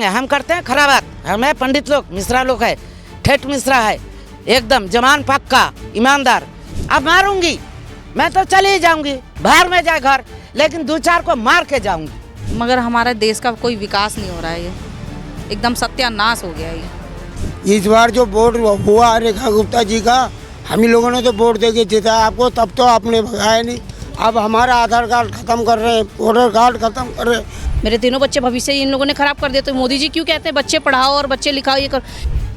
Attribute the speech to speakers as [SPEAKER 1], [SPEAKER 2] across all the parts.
[SPEAKER 1] करेंगे, हम करते हैं खराबात। हमें पंडित लोग मिश्रा लोग है, ठेठ मिश्रा है, एकदम जमान पक्का ईमानदार। अब मारूंगी मैं तो चली ही जाऊंगी, बाहर में जाए घर, लेकिन दो चार को मार के जाऊंगी।
[SPEAKER 2] मगर हमारे देश का कोई विकास नहीं हो रहा है, ये एकदम सत्यानाश हो गया है ये।
[SPEAKER 3] इस बार जो वोट हुआ रेखा गुप्ता जी का, हम ही लोगों ने तो वोट दे के जीता आपको, तब तो आपने भगाया नहीं। अब हमारा आधार कार्ड खत्म कर रहे हैं, वोटर कार्ड खत्म कर रहे हैं।
[SPEAKER 2] मेरे तीनों बच्चे भविष्य इन लोगों ने खराब कर दिया। तो मोदी जी क्यों कहते हैं बच्चे पढ़ाओ और बच्चे लिखाओ, ये कर।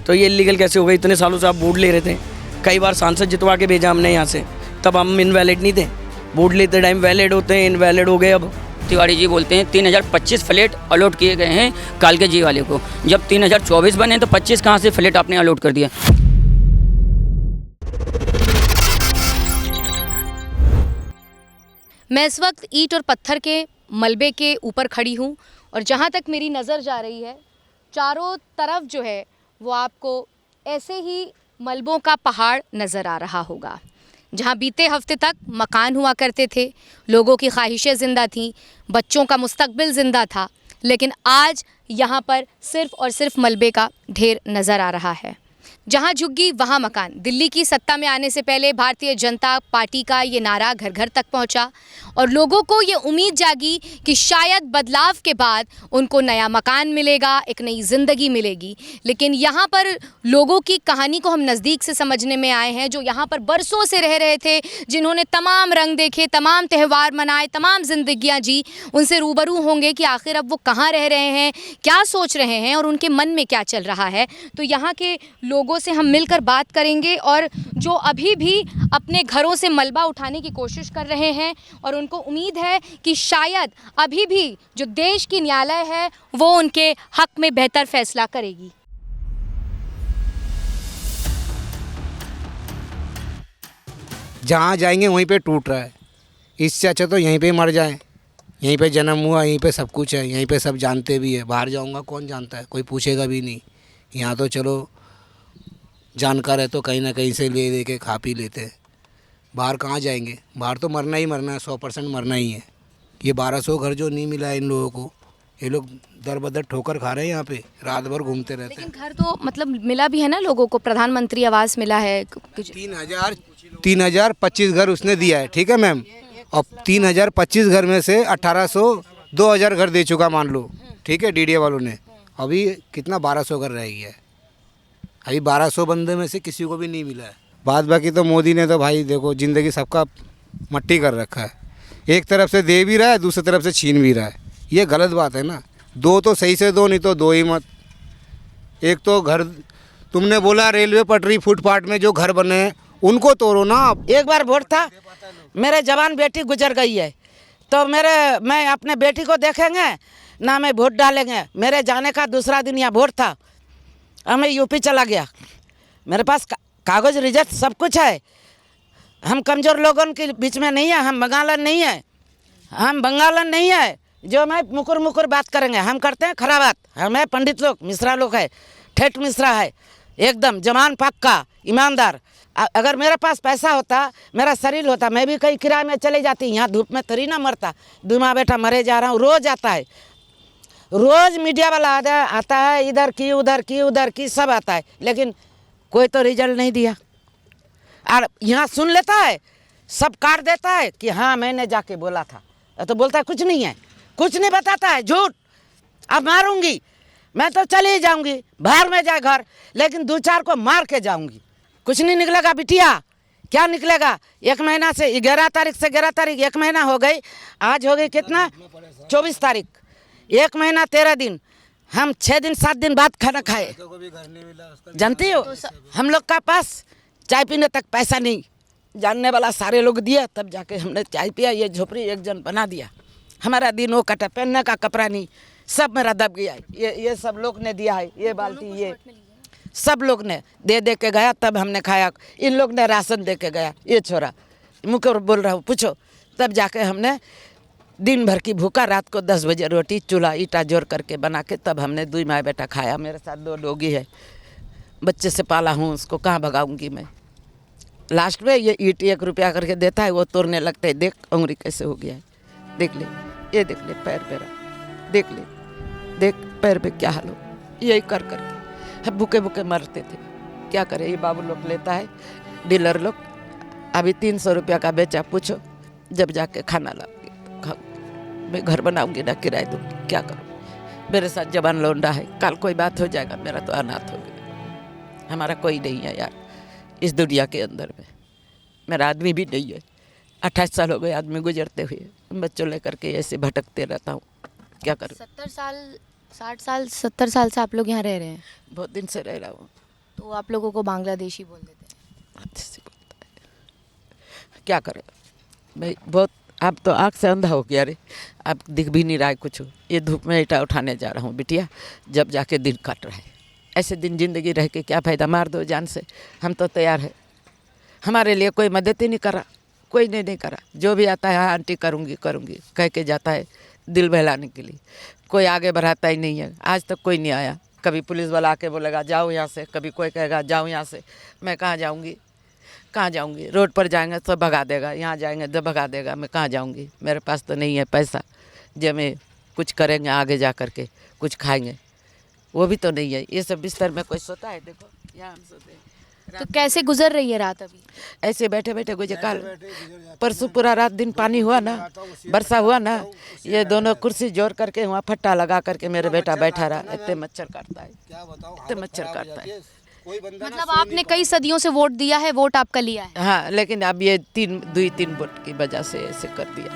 [SPEAKER 4] तो ये इलीगल कैसे हो गए? इतने सालों से आप वोट ले रहे थे, कई बार सांसद जितवा के भेजा हमने यहाँ से, तब हम इनवैलिड नहीं थे। वोट लेते टाइम वैलिड होते हैं, इनवैलिड हो गए। अब
[SPEAKER 5] तिवारी जी बोलते हैं 3025 फ्लैट अलॉट किए गए हैं कालके जी वाले को। जब 3024 बने तो 25 कहाँ से फ्लैट आपने अलॉट कर दिया?
[SPEAKER 2] मैं इस वक्त ईंट और पत्थर के मलबे के ऊपर खड़ी हूँ और जहाँ तक मेरी नज़र जा रही है, चारों तरफ जो है वो आपको ऐसे ही मलबों का पहाड़ नज़र आ रहा होगा। जहाँ बीते हफ्ते तक मकान हुआ करते थे, लोगों की ख्वाहिशें ज़िंदा थीं, बच्चों का मुस्तकबिल ज़िंदा था, लेकिन आज यहाँ पर सिर्फ़ और सिर्फ मलबे का ढेर नज़र आ रहा है। जहाँ झुग्गी वहाँ मकान। दिल्ली की सत्ता में आने से पहले भारतीय जनता पार्टी का ये नारा घर घर तक पहुँचा और लोगों को ये उम्मीद जागी कि शायद बदलाव के बाद उनको नया मकान मिलेगा, एक नई ज़िंदगी मिलेगी। लेकिन यहाँ पर लोगों की कहानी को हम नज़दीक से समझने में आए हैं, जो यहाँ पर बरसों से रह रहे थे, जिन्होंने तमाम रंग देखे, तमाम त्यौहार मनाए, तमाम ज़िंदगियाँ जी। उनसे रूबरू होंगे कि आखिर अब वो कहाँ रह रहे हैं, क्या सोच रहे हैं और उनके मन में क्या चल रहा है। तो यहाँ के लोगों से हम मिलकर बात करेंगे और जो अभी भी अपने घरों से मलबा उठाने की कोशिश कर रहे हैं और उनको उम्मीद है कि शायद अभी भी जो देश की न्यायालय है वो उनके हक में बेहतर फैसला करेगी।
[SPEAKER 3] जहाँ जाएंगे वहीं पे टूट रहा है, इससे अच्छा तो यहीं पे मर जाएं। यहीं पे जन्म हुआ, यहीं पे सब कुछ है, यहीं पे सब जानते भी है। बाहर जाऊंगा कौन जानता है, कोई पूछेगा भी नहीं। यहाँ तो चलो जानकार है तो कहीं ना कहीं से ले के खा पी लेते हैं। बाहर कहाँ जाएंगे? बाहर तो मरना ही मरना है, 100% मरना ही है। ये 1200 घर जो नहीं मिला है इन लोगों को, ये लोग दर बदर ठोकर खा रहे हैं, यहाँ पे रात भर घूमते रहते हैं।
[SPEAKER 2] लेकिन घर तो मतलब मिला भी है ना लोगों को, प्रधानमंत्री आवास मिला है।
[SPEAKER 3] 3025 घर उसने दिया है, ठीक है मैम। और 3025 घर में से 1800 2000 घर दे चुका मान लो, ठीक है, डीडीए वालों ने। अभी कितना 1200 घर रह गया है। अभी 1200 बंदे में से किसी को भी नहीं मिला है। बात बाकी तो मोदी ने तो भाई देखो ज़िंदगी सबका मट्टी कर रखा है। एक तरफ से दे भी रहा है, दूसरी तरफ से छीन भी रहा है। ये गलत बात है ना। दो तो सही से दो, नहीं तो दो ही मत। एक तो घर तुमने बोला रेलवे पटरी फुटपाथ में जो घर बने हैं उनको तोड़ो ना।
[SPEAKER 1] एक बार वोट था, मेरे जवान बेटी गुजर गई है, तो मैं अपने बेटी को देखेंगे ना, मैं वोट डालेंगे। मेरे जाने का दूसरा दिन यहाँ वोट था, मैं यूपी चला गया। मेरे पास कागज़ रिजल्ट सब कुछ है। हम कमज़ोर लोगों के बीच में नहीं है, हम बंगालन नहीं है, हम बंगालन नहीं है जो मैं मुकुर बात करेंगे। हम करते हैं खराबात। हमें पंडित लोग मिश्रा लोग है, ठेठ मिश्रा है, एकदम जमान पक्का ईमानदार। अगर मेरे पास पैसा होता, मेरा शरीर होता, मैं भी कहीं किराए में चले जाती। यहाँ धूप में तरी ना मरता। दूमा बेटा मरे जा रहा हूँ, रोज़ आता है, रोज़ मीडिया वाला आता है, इधर की उधर की सब आता है, लेकिन कोई तो रिजल्ट नहीं दिया। और यहाँ सुन लेता है, सब काट देता है कि हाँ मैंने जाके बोला था, तो बोलता है कुछ नहीं है, कुछ नहीं बताता है, झूठ। अब मारूंगी मैं तो चली ही जाऊंगी, बाहर में जाए घर, लेकिन दो चार को मार के जाऊंगी। कुछ नहीं निकलेगा बिटिया, क्या निकलेगा? 1 महीना से 11 तारीख से 11 तारीख 1 महीना हो गई। आज हो गई कितना? 24 तारीख। 1 महीना 13 दिन, हम 6 दिन 7 दिन बाद खाना खाए। जानती हो हम लोग का पास चाय पीने तक पैसा नहीं, जानने वाला सारे लोग दिया, तब जाके हमने चाय पिया। ये झोपड़ी एक जन बना दिया, हमारा दिन वो कटा, पहनने का कपड़ा नहीं, सब मेरा दब गया है। ये सब लोग ने दिया है, ये बाल्टी ये सब लोग ने दे के गया, तब हमने खाया। इन लोग ने राशन दे के गया, ये छोरा मुकर बोल रहा हूँ, पूछो। तब जाके हमने दिन भर की भूखा, रात को 10 बजे रोटी चूल्हा ईटा जोड़ करके बना के तब हमने 2 माँ बेटा खाया। मेरे साथ 2 डोगी है, बच्चे से पाला हूँ, उसको कहाँ भगाऊंगी मैं। लास्ट में ये ईट 1 रुपया करके देता है, वो तोड़ने लगता है। देख उंगली कैसे हो गया है, देख ले, ये देख ले पैर, देख ले, देख पैर पे क्या हाल हो। यही कर करके भूखे भूखे मरते थे। क्या करें, ये बाबू लोग लेता है, डीलर लोग। अभी 300 रुपया का बेचा, पूछो जब जाके खाना लाऊंगी तो खाऊंगी। मैं घर बनाऊंगी ना किराए दूंगी, क्या करूँ। मेरे साथ जवान लौंडा है, कल कोई बात हो जाएगा, मेरा तो अनाथ हो गया। हमारा कोई नहीं है यार इस दुनिया के अंदर में। मेरा आदमी भी नहीं है, 28 साल हो गए आदमी गुजरते हुए। बच्चों लेकर के ऐसे भटकते रहता हूँ, क्या करूँ।
[SPEAKER 2] 70 साल 60 साल 70 साल से आप लोग यहाँ रह रहे हैं,
[SPEAKER 1] बहुत दिन से रह रहा हूँ।
[SPEAKER 2] तो आप लोगों को बांग्लादेशी बोल देते हैं।
[SPEAKER 1] अच्छे से बोलता है, क्या करें भाई। बहुत अब तो आँख से अंधा हो गया रे, अब दिख भी नहीं रहा है कुछ। ये धूप में ईटा उठाने जा रहा हूँ बिटिया, जब जाके दिन कट रहा है। ऐसे दिन जिंदगी रह के क्या फ़ायदा, मार दो जान से। हम तो तैयार है, हमारे लिए कोई मदद ही नहीं करा, कोई नहीं करा। जो भी आता है हाँ आंटी करूँगी करूँगी कह के जाता है दिल बहलाने के लिए। कोई आगे बढ़ाता ही नहीं है, आज तक कोई नहीं आया। कभी पुलिस वाला आके बोलेगा जाओ यहाँ से, कभी कोई कहेगा जाओ यहाँ से। मैं कहाँ जाऊँगी, कहाँ जाऊँगी। रोड पर जाएंगे तो भगा देगा, यहाँ जाएंगे तो भगा देगा। मैं कहाँ जाऊँगी, मेरे पास तो नहीं है पैसा जब मैं कुछ करेंगे आगे जा कर के कुछ खाएंगे, वो भी तो नहीं है। ये सब बिस्तर में कोई सोता है, देखो यहाँ हम सोते हैं।
[SPEAKER 2] तो कैसे गुजर रही है रात अभी?
[SPEAKER 1] ऐसे बैठे बैठे गुजर। कल परसों पूरा रात दिन पानी हुआ ना, वर्षा हुआ ना, ये दोनों कुर्सी जोड़ करके वहाँ फट्टा लगा करके मेरे बेटा बैठा रहा। इतने मच्छर काटता है, इतने मच्छर काटता है।
[SPEAKER 2] मतलब आपने कई सदियों से वोट दिया है, वोट आपका लिया है।
[SPEAKER 1] हाँ, लेकिन अब ये 2-3 वोट की वजह से ऐसे कर दिया।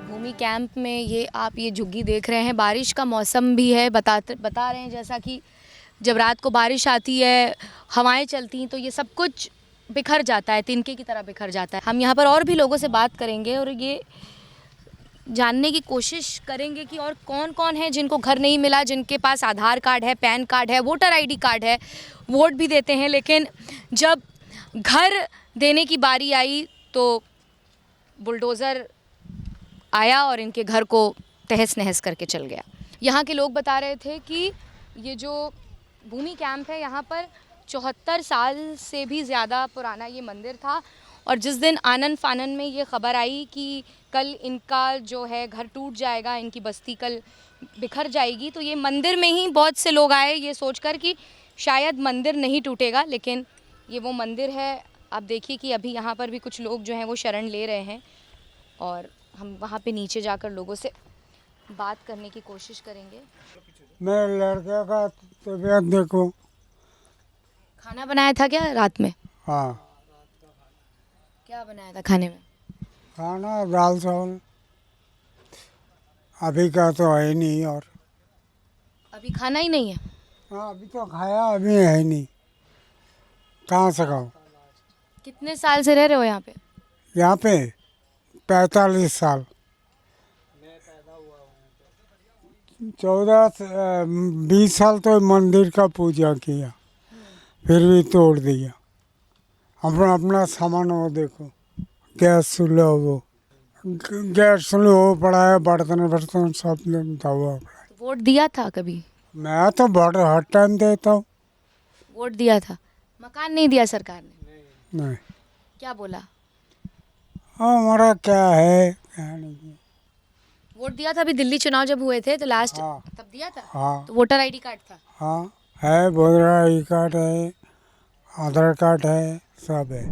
[SPEAKER 2] भूमि कैंप में ये आप ये झुग्गी देख रहे हैं, बारिश का मौसम भी है। बता रहे हैं जैसा कि जब रात को बारिश आती है, हवाएं चलती हैं, तो ये सब कुछ बिखर जाता है, तिनके की तरह बिखर जाता है। हम यहाँ पर और भी लोगों से बात करेंगे और ये जानने की कोशिश करेंगे कि और कौन कौन है जिनको घर नहीं मिला, जिनके पास आधार कार्ड है, पैन कार्ड है, वोटर आईडी कार्ड है, वोट भी देते हैं, लेकिन जब घर देने की बारी आई तो बुलडोज़र आया और इनके घर को तहस नहस करके चल गया। यहाँ के लोग बता रहे थे कि ये जो भूमि कैंप है, यहाँ पर 74 साल से भी ज़्यादा पुराना ये मंदिर था। और जिस दिन आनन फानन में ये ख़बर आई कि कल इनका जो है घर टूट जाएगा, इनकी बस्ती कल बिखर जाएगी, तो ये मंदिर में ही बहुत से लोग आए ये सोचकर कि शायद मंदिर नहीं टूटेगा, लेकिन ये वो मंदिर है। आप देखिए कि अभी यहाँ पर भी कुछ लोग जो हैं वो शरण ले रहे हैं और हम वहाँ पे नीचे जाकर लोगों से बात करने की कोशिश करेंगे।
[SPEAKER 6] मेरे लड़के का तबीयत देखो।
[SPEAKER 2] खाना बनाया था क्या रात में?
[SPEAKER 6] हाँ,
[SPEAKER 2] क्या बनाया था खाने में?
[SPEAKER 6] खाना दाल चावल। अभी का तो है नहीं। और
[SPEAKER 2] अभी खाना ही नहीं है?
[SPEAKER 6] हाँ, अभी तो खाया, अभी है नहीं, कहाँ से खाओ।
[SPEAKER 2] कितने साल से रह रहे हो यहाँ पे?
[SPEAKER 6] यहाँ पे 45 साल। 20 साल तो मंदिर का पूजा किया, फिर भी तोड़ दिया। अपना सामान वो देखो, गैस चूल्हा वो पड़ा है, बर्तन सब दबा पड़ा है।
[SPEAKER 2] वोट दिया था कभी?
[SPEAKER 6] मैं तो बहुत हर टाइम देता हूँ।
[SPEAKER 2] वोट दिया था, मकान नहीं दिया सरकार ने?
[SPEAKER 6] नहीं,
[SPEAKER 2] क्या बोला?
[SPEAKER 6] हमारा क्या है, क्या नहीं।
[SPEAKER 2] वोट दिया था अभी दिल्ली चुनाव जब हुए थे तो लास्ट,
[SPEAKER 6] हाँ।
[SPEAKER 2] तब दिया था?
[SPEAKER 6] हाँ
[SPEAKER 2] तो वोटर आईडी कार्ड था?
[SPEAKER 6] हाँ है, वोटर आई कार्ड है, आधार कार्ड है, सब है।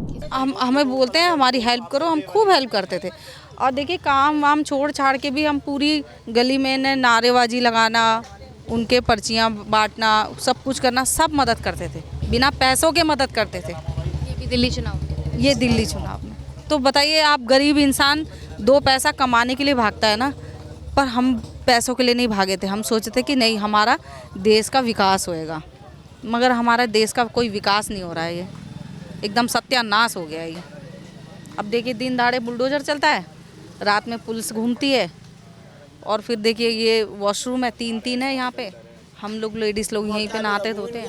[SPEAKER 7] हमें बोलते हैं हमारी हेल्प करो, हम खूब हेल्प करते थे। और देखिए काम वाम छोड़ छाड़ के भी हम पूरी गली में नारेबाजी लगाना, उनके पर्चियाँ बांटना, सब कुछ करना, सब मदद करते थे, बिना पैसों के मदद करते थे।
[SPEAKER 2] ये भी दिल्ली चुनाव में?
[SPEAKER 7] ये दिल्ली चुनाव में। तो बताइए आप, गरीब इंसान 2 पैसा कमाने के लिए भागता है ना, पर हम पैसों के लिए नहीं भागे थे। हम सोचते थे कि नहीं, हमारा देश का विकास होएगा, मगर हमारा देश का कोई विकास नहीं हो रहा है। ये एकदम सत्यानाश हो गया है ये। अब देखिए दिन दहाड़े बुलडोज़र चलता है, रात में पुलिस घूमती है, और फिर देखिए ये वॉशरूम है, 3 है यहाँ पे। हम लोग लेडीज़ लोग यहीं पे नहाते धोते हैं,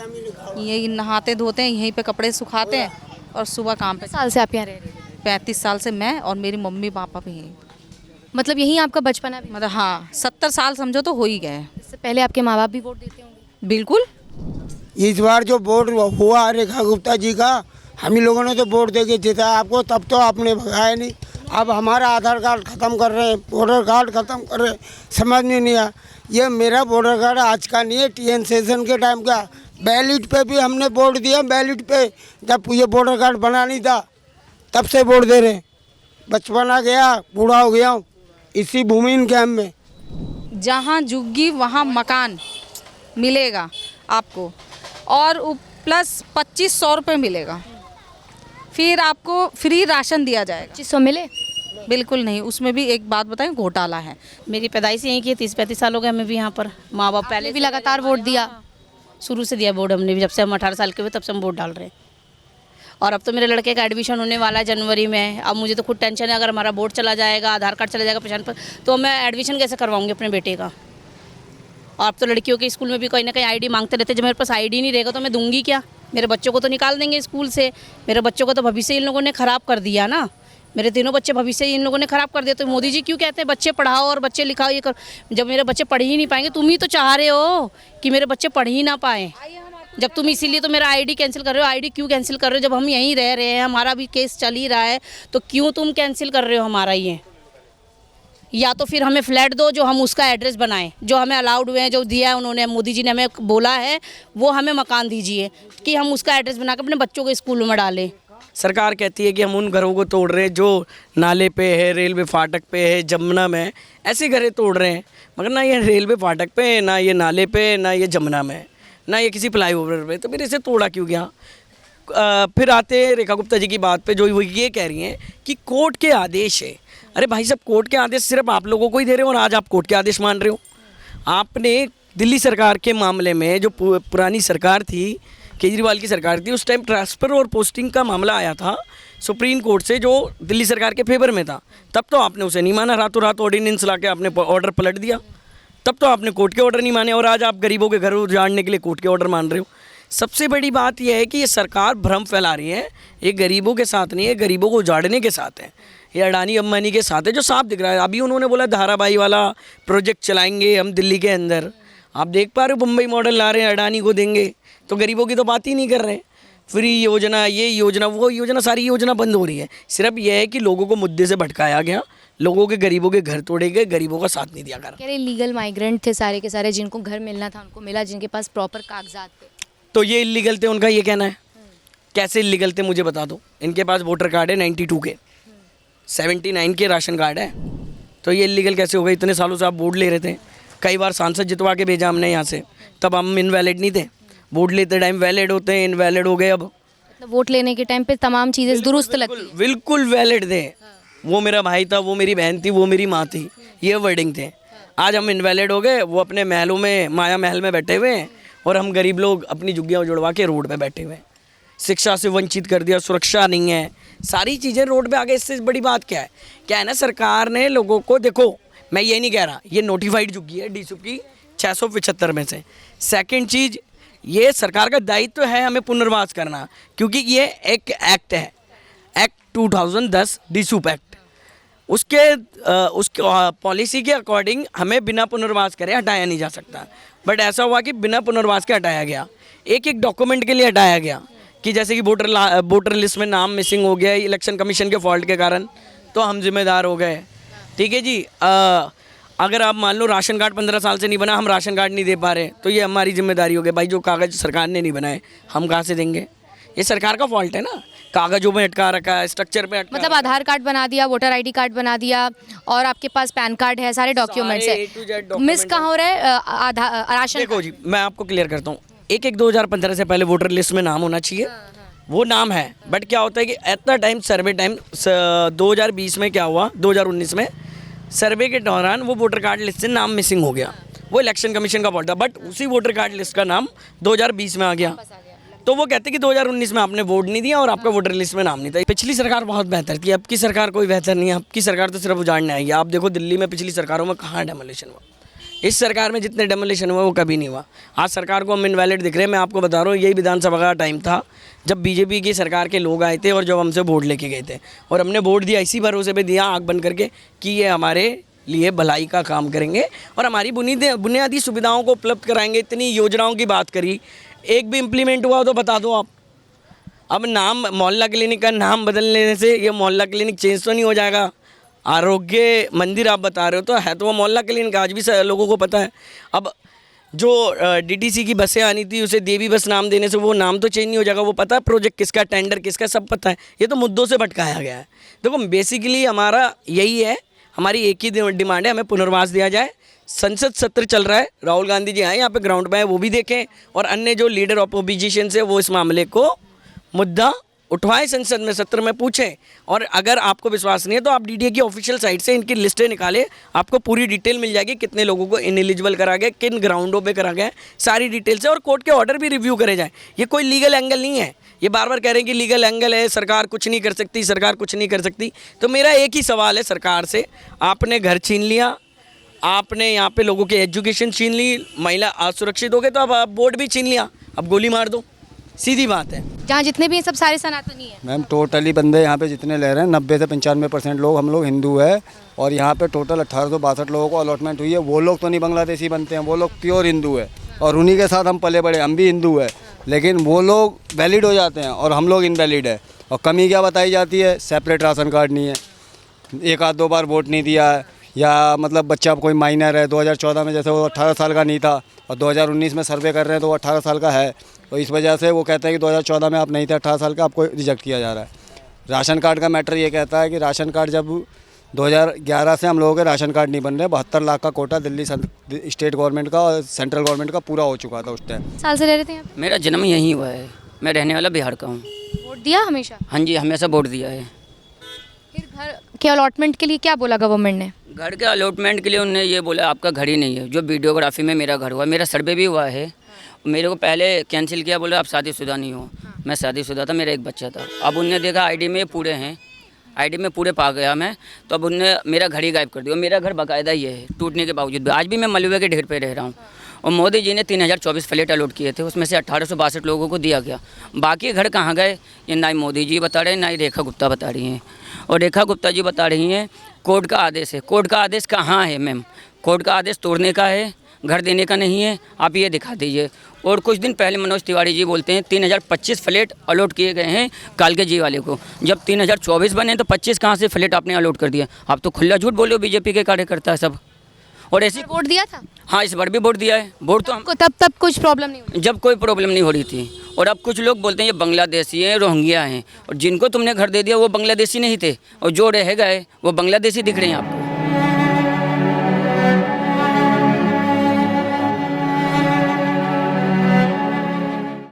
[SPEAKER 7] यहीं नहाते धोते हैं, यहीं पे कपड़े सुखाते हैं और सुबह काम पे।
[SPEAKER 2] साल से आप यहाँ रह रहे हैं?
[SPEAKER 7] 35 साल से मैं और मेरी मम्मी पापा भी हैं।
[SPEAKER 2] मतलब यहीं आपका बचपना भी?
[SPEAKER 7] मतलब हाँ, 70 साल समझो तो हो ही गए।
[SPEAKER 2] इससे पहले आपके माँ बाप भी वोट देते होंगे?
[SPEAKER 7] बिल्कुल।
[SPEAKER 8] इस बार जो वोट हुआ रेखा गुप्ता जी का, हम ही लोगों ने तो वोट दे के जीता आपको, तब तो आपने भगाया नहीं। अब हमारा आधार कार्ड ख़त्म कर रहे हैं, वोटर कार्ड ख़त्म कर रहे हैं, समझ में नहीं आया। ये मेरा वोटर कार्ड आज का नहीं है, TN सेशन के टाइम का। बैलेट पे भी हमने वोट दिया, बैलेट पे जब ये वोटर कार्ड बना नहीं था तब से वोट दे रहे। बचपना गया, बूढ़ा हो गया हूँ इसी भूमिहीन कैंप में।
[SPEAKER 7] जहाँ झुग्गी वहाँ मकान मिलेगा आपको, और प्लस 2500 रुपये मिलेगा। फिर आपको फ्री राशन दिया जाएगा।
[SPEAKER 2] 2500 मिले?
[SPEAKER 7] बिल्कुल नहीं, उसमें भी एक बात बताएं, घोटाला है।
[SPEAKER 9] मेरी पैदाइश यहीं की है, 30-35 साल हो गए हमें भी यहाँ पर। माँ बाप
[SPEAKER 2] पहले भी लगातार वोट दिया?
[SPEAKER 9] शुरू से दिया वोट हमने भी, जब से हम 18 साल के हुए तब से हम वोट डाल रहे हैं। और अब तो मेरे लड़के का एडमिशन होने वाला है जनवरी में। अब मुझे तो खुद टेंशन है, अगर हमारा वोट चला जाएगा, आधार कार्ड चला जाएगा पहचान पर, तो मैं एडमिशन कैसे करवाऊँगी अपने बेटे का। और अब तो लड़कियों के स्कूल में भी कहीं ना कहीं आईडी मांगते रहते। जब मेरे पास आईडी नहीं रहेगा तो मैं दूंगी क्या? मेरे बच्चों को तो निकाल देंगे स्कूल से। मेरे बच्चों को तो भविष्य इन लोगों ने ख़राब कर दिया ना। मेरे तीनों बच्चे भविष्य इन लोगों ने ख़राब कर दिया। तो मोदी जी क्यों कहते हैं बच्चे पढ़ाओ और बच्चे लिखाओ, ये करो? जब मेरे बच्चे पढ़ ही नहीं पाएंगे, तुम ही तो चाह रहे हो कि मेरे बच्चे पढ़ ही ना पाएँ। जब तुम इसीलिए तो मेरा आईडी कैंसिल कर रहे हो। आईडी क्यों कैंसिल कर रहे हो? जब हम यहीं रह रहे हैं, हमारा भी केस चल ही रहा है, तो क्यों तुम कैंसिल कर रहे हो हमारा ये? या तो फिर हमें फ्लैट दो जो हम उसका एड्रेस बनाएं, जो हमें अलाउड हुए हैं, जो दिया है उन्होंने, मोदी जी ने हमें बोला है, वो हमें मकान दीजिए कि हम उसका एड्रेस बना के अपने बच्चों को स्कूल में डालें।
[SPEAKER 4] सरकार कहती है कि हम उन घरों को तोड़ रहे हैं जो नाले पे है, रेलवे फाटक पे है, जमुना में है, ऐसे घरें तोड़ रहे हैं। मगर ना ये रेलवे फाटक पे है, ना ये नाले पे, ना ये जमुना में, ना ये किसी फ्लाईओवर पे। तो फिर इसे तोड़ा क्यों गया? फिर आते हैं रेखा गुप्ता जी की बात पे, जो वो ये कह रही हैं कि कोर्ट के आदेश है। अरे भाई साहब, कोर्ट के आदेश सिर्फ आप लोगों को ही दे रहे हो और आज आप कोर्ट के आदेश मान रहे हो। आपने दिल्ली सरकार के मामले में, जो पुरानी सरकार थी, केजरीवाल की सरकार थी, उस टाइम ट्रांसफ़र और पोस्टिंग का मामला आया था सुप्रीम कोर्ट से, जो दिल्ली सरकार के फेवर में था। तब तो आपने उसे नहीं माना, रातों रात ऑर्डिनेंस ला के आपने ऑर्डर पलट दिया। तब तो आपने कोर्ट के ऑर्डर नहीं माने और आज आप गरीबों के घर उजाड़ने के लिए कोर्ट के ऑर्डर मान रहे हो। सबसे बड़ी बात यह है कि ये सरकार भ्रम फैला रही है। ये गरीबों के साथ नहीं है, गरीबों को उजाड़ने के साथ है। ये अडानी अंबानी के साथ है, जो साफ दिख रहा है। अभी उन्होंने बोला धाराबाई वाला प्रोजेक्ट चलाएंगे हम दिल्ली के अंदर। आप देख पा रहे हो, मुंबई मॉडल ला रहे हैं, अडानी को देंगे, तो गरीबों की तो बात ही नहीं कर रहे। फ्री योजना, ये योजना, वो योजना, सारी योजना बंद हो रही है। सिर्फ यह है कि लोगों को मुद्दे से भटकाया गया, लोगों के, गरीबों के घर तोड़े गए, गरीबों का साथ नहीं दिया गया।
[SPEAKER 2] कह रहे लीगल माइग्रेंट थे सारे के सारे, जिनको घर मिलना था उनको मिला, जिनके पास प्रॉपर कागजात थे।
[SPEAKER 4] तो ये इलीगल थे, उनका ये कहना है। कैसे इलीगल थे मुझे बता दो। इनके पास वोटर कार्ड है 92 के, 79 के राशन कार्ड है, तो ये इलीगल कैसे हो गए? इतने सालों से आप वोट ले रहे थे, कई बार सांसद जितवा के भेजा हमने यहाँ से, तब हम इनवैलिड नहीं थे। वोट लेते टाइम वैलिड होते हैं, इनवैलिड हो गए। अब
[SPEAKER 2] मतलब वोट लेने के टाइम पे तमाम चीज़ें दुरुस्त लगती हैं।
[SPEAKER 4] बिल्कुल वैलिड थे। वो मेरा भाई था, वो मेरी बहन थी, वो मेरी माँ थी, ये वर्डिंग थे। आज हम इनवैलिड हो गए, वो अपने महलों में, माया महल में बैठे हुए हैं, और हम गरीब लोग अपनी झुग्गियाँ जुड़वा के रोड पे बैठे हुए हैं। शिक्षा से वंचित कर दिया, सुरक्षा नहीं है, सारी चीज़ें रोड पे आ गए। इससे बड़ी बात क्या है? क्या है ना, सरकार ने लोगों को, देखो मैं ये नहीं कह रहा, ये नोटिफाइड झुग्गी है DSUP की 675 में से। सेकंड चीज़, ये सरकार का दायित्व है हमें पुनर्वास करना, क्योंकि ये एक एक्ट है, एक्ट 2010 DSUP एक्ट। उसके पॉलिसी के अकॉर्डिंग हमें बिना पुनर्वास करे हटाया नहीं जा सकता। बट ऐसा हुआ कि बिना पुनर्वास के हटाया गया, एक एक डॉक्यूमेंट के लिए हटाया गया। कि जैसे कि वोटर लिस्ट में नाम मिसिंग हो गया इलेक्शन कमीशन के फॉल्ट के कारण, तो हम जिम्मेदार हो गए। ठीक है जी। अगर आप मान लो राशन कार्ड 15 साल से नहीं बना, हम राशन कार्ड नहीं दे पा रहे, तो ये हमारी जिम्मेदारी हो गई। भाई जो कागज़ सरकार ने नहीं बनाए हम कहाँ से देंगे? ये सरकार का फॉल्ट है ना, कागजों में अटका रखा है, स्ट्रक्चर पे अटका।
[SPEAKER 2] मतलब आधार कार्ड बना दिया, वोटर ID कार्ड बना दिया, और आपके पास पैन कार्ड है, सारे डॉक्यूमेंट्स है, मिस कहाँ हो रहा है? राशन।
[SPEAKER 4] देखो जी, मैं आपको क्लियर करता हूँ। 2015 से पहले वोटर लिस्ट में नाम होना चाहिए, वो नाम है। बट क्या होता है कि at the time survey time 2020 में क्या हुआ, 2019 में सर्वे के दौरान वो वोटर कार्ड लिस्ट से नाम मिसिंग हो गया। वो इलेक्शन कमीशन का फॉल्ट था, बट उसी वोटर कार्ड लिस्ट का नाम 2020 में आ गया। तो वो कहते कि 2019 में आपने वोट नहीं दिया और आपका वोटर लिस्ट में नाम नहीं था। पिछली सरकार बहुत बेहतर थी, अब की सरकार कोई बेहतर नहीं है। अब की सरकार तो सिर्फ उजाड़ने आई है। आप देखो दिल्ली में पिछली सरकारों में कहाँ डेमोलिशन हुआ, इस सरकार में जितने डेमोलिशन हुआ वो कभी नहीं हुआ। आज सरकार को हम इनवैलिड दिख रहे हैं। मैं आपको बता रहा हूँ, यही विधानसभा का टाइम था जब बीजेपी की सरकार के लोग आए थे और जब हमसे वोट लेके गए थे, और हमने वोट दिया इसी भरोसे पे दिया, आँख बंद करके, कि ये हमारे लिए भलाई का काम करेंगे और हमारी बुनियादी सुविधाओं को उपलब्ध कराएंगे। इतनी योजनाओं की बात करी, एक भी इम्प्लीमेंट हुआ तो बता दो आप। अब नाम मोहल्ला क्लिनिक का नाम बदलने से ये मोहल्ला क्लिनिक चेंज तो नहीं हो जाएगा। आरोग्य मंदिर आप बता रहे हो, तो है तो वो मोहल्ला क्लिनिक, आज भी लोगों को पता है। अब जो डीटीसी की बसें आनी थी उसे देवी बस नाम देने से वो नाम तो चेंज नहीं हो जाएगा। वो पता है प्रोजेक्ट किसका, टेंडर किसका, सब पता है। ये तो मुद्दों से भटकाया गया है। देखो बेसिकली हमारा यही है, हमारी एक ही डिमांड है, हमें पुनर्वास दिया जाए। संसद सत्र चल रहा है, राहुल गांधी जी आए यहाँ पे ग्राउंड पे, वो भी देखें, और अन्य जो लीडर ऑपोजिशन से वो इस मामले को मुद्दा उठवाएं, संसद में सत्र में पूछें। और अगर आपको विश्वास नहीं है तो आप डीडीए की ऑफिशियल साइट से इनकी लिस्टें निकालें, आपको पूरी डिटेल मिल जाएगी, कितने लोगों को इनएलिजिबल करा गया, किन ग्राउंडों पे करा गया, सारी डिटेल से। और कोर्ट के ऑर्डर भी रिव्यू करे जाएं। ये कोई लीगल एंगल नहीं है। ये बार बार कह रहे हैं कि लीगल एंगल है, सरकार कुछ नहीं कर सकती, सरकार कुछ नहीं कर सकती। तो मेरा एक ही सवाल है सरकार से, आपने घर छीन लिया, आपने यहाँ पे लोगों की एजुकेशन छीन ली, महिला असुरक्षित हो गए, तो अब आप बोर्ड भी छीन लिया, अब गोली मार दो, सीधी बात है।
[SPEAKER 2] जहाँ जितने भी हैं सब सारे सनातनी हैं।
[SPEAKER 10] मैम टोटली बंदे यहाँ पे जितने ले रहे हैं 90 से 95% लोग हम लोग हिंदू है, और यहाँ पे टोटल 1862 लोगों को अलॉटमेंट हुई है। वो लोग तो नहीं बांग्लादेशी बनते हैं, वो लोग प्योर हिंदू है, और उन्हीं के साथ हम पले बड़े, हम भी हिंदू है, लेकिन वो लोग वैलिड हो जाते हैं और हम लोग इनवैलिड है। और कमी क्या बताई जाती है, सेपरेट राशन कार्ड नहीं है, एक आध दो बार वोट नहीं दिया है, या मतलब बच्चा कोई माइनर है, 2014 में जैसे वो 18 साल का नहीं था और 2019 में सर्वे कर रहे हैं तो वो 18 साल का है, तो इस वजह से वो कहते हैं कि 2014 में आप नहीं थे 18 साल का, आपको रिजेक्ट किया जा रहा है। राशन कार्ड का मैटर ये कहता है कि राशन कार्ड जब 2011 से हम लोगों के राशन कार्ड नहीं बन रहे, 72 लाख का कोटा दिल्ली स्टेट गवर्नमेंट का और सेंट्रल गवर्नमेंट का पूरा हो चुका था उस टाइम।
[SPEAKER 2] साल से रह रहे थे यहाँ पे?
[SPEAKER 5] मेरा जन्म यहीं हुआ है, मैं रहने वाला बिहार का हूँ।
[SPEAKER 2] वोट दिया हमेशा?
[SPEAKER 5] हाँ जी, हमेशा वोट दिया है।
[SPEAKER 2] फिर घर के अलॉटमेंट के लिए क्या बोला गवर्नमेंट ने?
[SPEAKER 5] घर के अलॉटमेंट के लिए उन्होंने ये बोला आपका घर ही नहीं है। जो वीडियोग्राफी में मेरा घर हुआ, मेरा सर्वे भी हुआ है, मेरे को पहले कैंसिल किया, बोला आप शादीशुदा नहीं हो। मैं शादीशुदा था, मेरा एक बच्चा था। अब उनने देखा आईडी में पूरे हैं, आईडी में पूरे पा गया मैं, तो अब उनने मेरा घर ही गायब कर दिया। मेरा घर बाकायदा ये है, टूटने के बावजूद भी आज भी मैं मलबे के ढेर पे रह रहा हूँ। और मोदी जी ने 3024 फ्लैट अलॉट किए थे, उसमें से 1862 लोगों को दिया गया। बाकी घर कहाँ गए ये ना ही मोदी जी बता रहे हैं, ना ही रेखा गुप्ता बता रही हैं। और रेखा गुप्ता जी बता रही हैं कोर्ट का आदेश है। कोर्ट का आदेश कहाँ है मैम? कोर्ट का आदेश तोड़ने का है, घर देने का नहीं है। आप ये दिखा दीजिए। और कुछ दिन पहले मनोज तिवारी जी बोलते हैं 3025 फ्लैट अलॉट किए गए हैं कालके जी वाले को। जब 3024 बने तो 25 कहाँ से फ्लैट आपने अलॉट कर दिया? आप तो खुला झूठ बोले हो, बीजेपी के कार्यकर्ता है सब। और ऐसी
[SPEAKER 2] वोट दिया था?
[SPEAKER 5] हाँ, इस बार भी वोट दिया है। वोट तो
[SPEAKER 2] आपको तब कुछ प्रॉब्लम नहीं हुई?
[SPEAKER 5] जब कोई प्रॉब्लम नहीं हो रही थी। और अब कुछ लोग बोलते हैं ये बांग्लादेशी हैं, रोहिंग्या हैं, और जिनको तुमने घर दे दिया वो बांग्लादेशी नहीं थे, और जो रह गए वो बांग्लादेशी दिख रहे हैं आपको।